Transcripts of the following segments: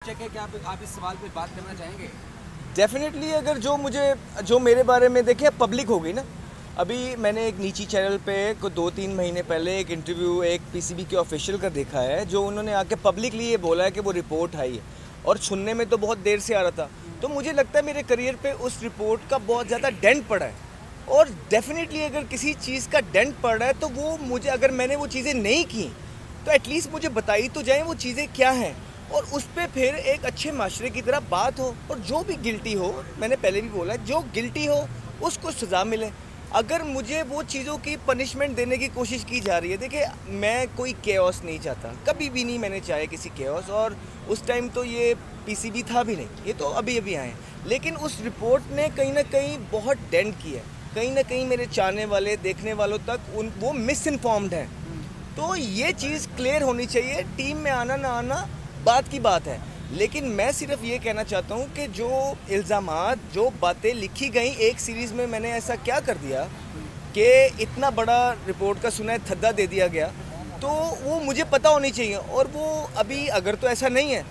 Check है कि आप इस सवाल पे बात करना चाहेंगे? डेफिनेटली अगर जो मेरे बारे में देखिए पब्लिक हो गई ना। अभी मैंने एक नीची चैनल पे को 2-3 महीने पहले एक इंटरव्यू एक पीसीबी के ऑफिशियल का देखा है, जो उन्होंने आके पब्लिकली ये बोला है कि वो रिपोर्ट आई है और सुनने में तो बहुत देर से आ रहा था। तो मुझे लगता है मेरे करियर पे उस रिपोर्ट का बहुत ज़्यादा डेंट पड़ा है और डेफिनेटली अगर किसी चीज़ का डेंट पड़ रहा है तो वो मुझे, अगर मैंने वो चीज़ें नहीं की तो एटलीस्ट मुझे बताई तो जाए वो चीज़ें क्या हैं और उस पर फिर एक अच्छे माशरे की तरह बात हो और जो भी गिल्टी हो, मैंने पहले भी बोला, जो गिल्टी हो उसको सज़ा मिले। अगर मुझे वो चीज़ों की पनिशमेंट देने की कोशिश की जा रही है, देखिए मैं कोई केओस नहीं चाहता, कभी भी नहीं मैंने चाहे किसी केओस, और उस टाइम तो ये पीसीबी था भी नहीं, ये तो अभी अभी आए हैं। लेकिन उस रिपोर्ट ने कहीं ना कहीं बहुत डेंट किया है, कहीं ना कहीं मेरे चाहने वाले देखने वालों तक वो मिस इन्फॉर्म्ड हैं। तो ये चीज़ क्लियर होनी चाहिए। टीम में आना ना आना बात की बात है, लेकिन मैं सिर्फ ये कहना चाहता हूँ कि जो इल्ज़ामात, जो बातें लिखी गई एक सीरीज़ में, मैंने ऐसा क्या कर दिया कि इतना बड़ा रिपोर्ट का सुना है थद्दा दे दिया गया, तो वो मुझे पता होनी चाहिए। और वो अभी अगर तो ऐसा नहीं है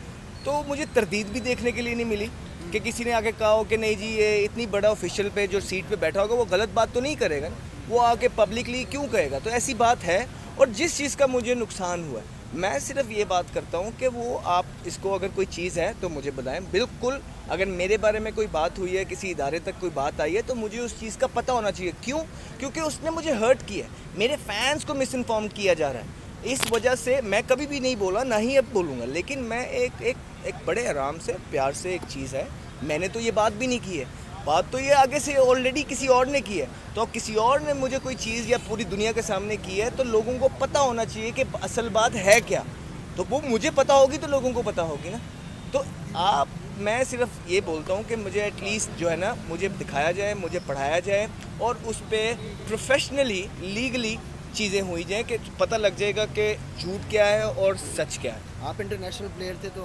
तो मुझे तरदीद भी देखने के लिए नहीं मिली कि किसी ने आके कहा हो कि नहीं जी ये इतनी बड़ा ऑफिशियल पे जो सीट पे बैठा होगा वो गलत बात तो नहीं करेगा, वो आके पब्लिकली क्यों कहेगा। तो ऐसी बात है। और जिस चीज़ का मुझे नुकसान हुआ है, मैं सिर्फ ये बात करता हूँ कि वो आप इसको अगर कोई चीज़ है तो मुझे बताएं। बिल्कुल अगर मेरे बारे में कोई बात हुई है, किसी इदारे तक कोई बात आई है, तो मुझे उस चीज़ का पता होना चाहिए। क्यों? क्योंकि उसने मुझे हर्ट किया है, मेरे फैंस को मिस इन्फॉर्म किया जा रहा है। इस वजह से मैं कभी भी नहीं बोला, ना ही अब बोलूँगा, लेकिन मैं एक बड़े आराम से प्यार से, एक चीज़ है, मैंने तो ये बात भी नहीं की है, बात तो ये आगे से ऑलरेडी किसी और ने की है। तो किसी और ने मुझे कोई चीज़ या पूरी दुनिया के सामने की है तो लोगों को पता होना चाहिए कि असल बात है क्या। तो वो मुझे पता होगी तो लोगों को पता होगी ना। तो मैं सिर्फ ये बोलता हूँ कि मुझे एटलीस्ट जो है ना, मुझे दिखाया जाए, मुझे पढ़ाया जाए और उस पर प्रोफेशनली, लीगली चीज़ें हुई जाएँ कि पता लग जाएगा कि झूठ क्या है और सच क्या है। आप इंटरनेशनल प्लेयर थे तो